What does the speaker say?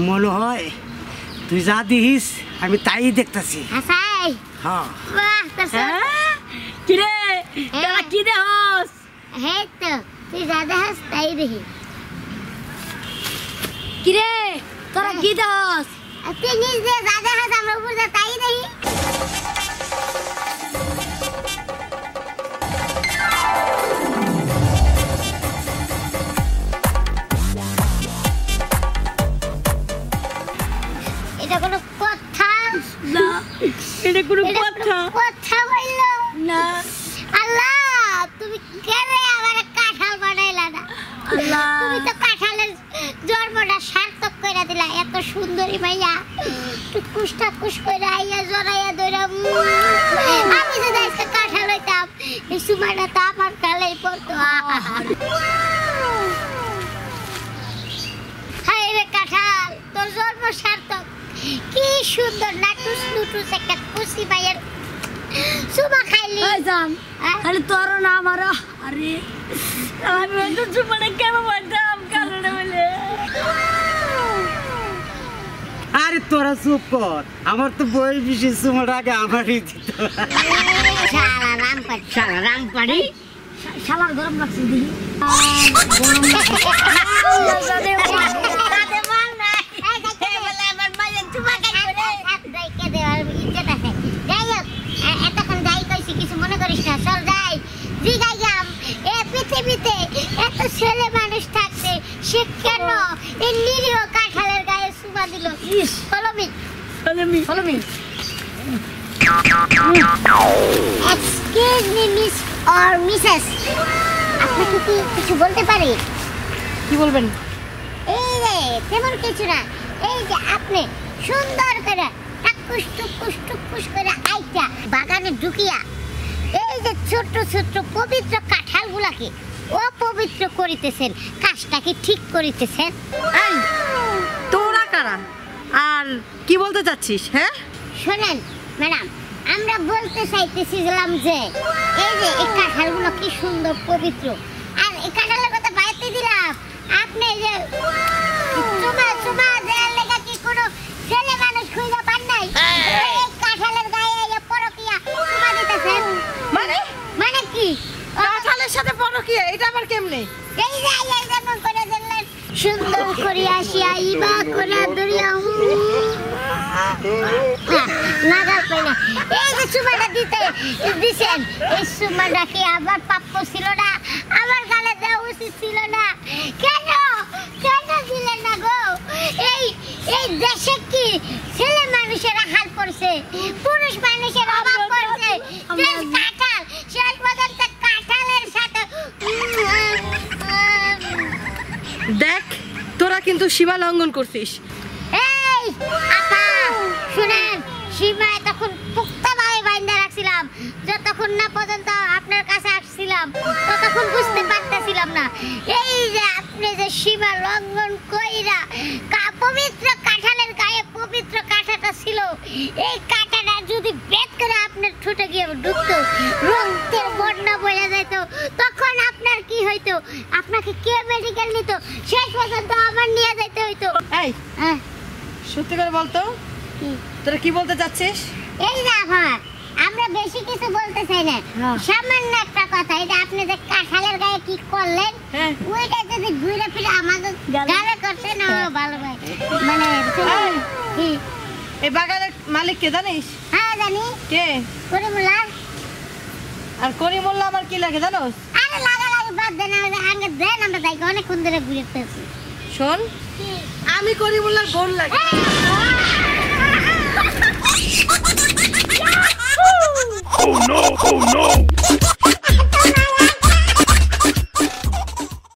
মনে হয় তুই যা দিস আমি তাই দেখতেছি। কিরে তোরা কি দেহস? হ্যাঁ তো তুই যা দেহস তাই দেখি। কিরে তোরা কি দেহস? তুই নিজ দিয়ে যা দেহস আমরা উপর যা তাই দেখি। এটা কোনো কথা না, এটা কোনো কথা বললো না। আল্লাহ তুমি কেরে আমার কাঁঠাল বানাইলা না? আল্লাহ তুমি তো কাঁঠালের জন্মটা সার্থক করে দিলা। এত সুন্দরী মাইয়া টুকুস টাকুস করে আইয়া জড়াইয়া ধরে আমি যদি আজকে কাঁঠাল হইতাম এই সময়টা তো আমার গালেই পড়তো। হায় রে কাঁঠাল, তোর জন্ম সার্থক। কি সুন্দর নাটুস নুটুস একটা কুচি মাইয়ের সুমা খাইলি। আরে তোর না আমার। আরে আমি তো সুমানে কেমন বাদাম কারণে বলে। আরে তোরা চুপ কর, আমার তো বই বিশেষ তোমার আগে আমারই দিত। শালা রামপাড়ি শালার গরম লাগছে দিদি। এত ছেলে মানুষ থাকতে সে কেন এই নিরীহ কাঁঠালের গায়ে সুমা দিল? Excuse me miss or Mrs, আপনি কি কিছু বলতে পারি? কি বলবেন? এই রে তেমন কিছু না। এই যে আপনি সুন্দর করে টাকুস টুকুস টুকুস করে আইটা বাগানে ঢুকিয়া এই যে ছোট ছোট পবিত্র কাঁঠালগুলাকে অপবিত্র করিতেছেন, কাজটা কি ঠিক করিতেছেন? এই তোরা কারা আর কি বলতে চাচ্ছিস? হ্যাঁ শোনেন ম্যাডাম, আমরা বলতে চাইতেছিলাম যে এই যে এই কাঁঠালগুলো কি সুন্দর পবিত্র, আর এই কাঁঠালের কথা বাইতে দিলাম আপনি যে চুমা চুমা দেয়ার লেগে কি কোনো ছেলে মানুষ খুঁজে পান নাই? এই কাঁঠালের গায়ে এই পরকিয়া চুমা দিতেছেন মানে কি? কাঁঠালের সাথে পরকিয়া, এটা আবার কেমনে? এই যে এই যেমন করে দিলেন সুন্দর করে আসিয়া ইবা করে দরিয়া নাগাল পাই না। এই যে চুমাটা দিছেন, এই চুমাটা কি আবার প্রাপ্য ছিল না? আমার গালে দেওয়া উচিত ছিল না? কেন দিলেন না গো? এই দেশে কি ছেলে মানুষের হাল পড়ছে, পুরুষ মানুষের অভাব পড়ছে? কাঁঠাল শেষ পর্যন্ত কাঁঠালের সাথে দেখ তোরা কিন্তু সীমা লঙ্ঘন করছিস। এই আপা শুনেন, সীমা তখন পুক্তভাবে বাইন্ধা রাখছিলাম, যতক্ষণ না পর্যন্ত আপনার কাছে আসছিলাম ততক্ষণ বুঝতে পারতেছিলাম না। এই যে আপনি যে সীমা লঙ্ঘন কইরা পবিত্র কাঁঠালের গায়ে পবিত্র কাঁটাটা ছিল, এই কাঁটাটা যদি বেদ করে আপনার ঠোঁটে গিয়ে ঢুকতো, রক্তের বন্যা বয়ে যেত, তখন আপনার কি হইতো? আপনাকে কে মেডিকেল নিত? শেষ পর্যন্ত আমার নিয়ে যেতে হইতো। এই সত্যি করে বলতো তোরা কি বলতে চাচ্ছিস? এই না ভাই, আমরা বেশি কিছু বলতে চাই না, সামান্য একটা কথা। এই যে আপনি যে কাঁঠালের গায়ে কি করলেন, ওইটা যদি ঘুরে ফিরে আমাদের গালে করতে না ভালো ভাই। মানে এই বাগানের মালিক কে জানিস? হ্যাঁ জানি। কে? করিমুল্লাহ। আর করিমুল্লাহ আমার কি লাগে জানোস? আরে লাগা বাদ দেন, আগে দেন, আমরা তাই অনেকক্ষণ ধরে ঘুরে ফিরছি। শোন, আমি করিমুল্লাহর বোন লাগে। Oh no! Oh no!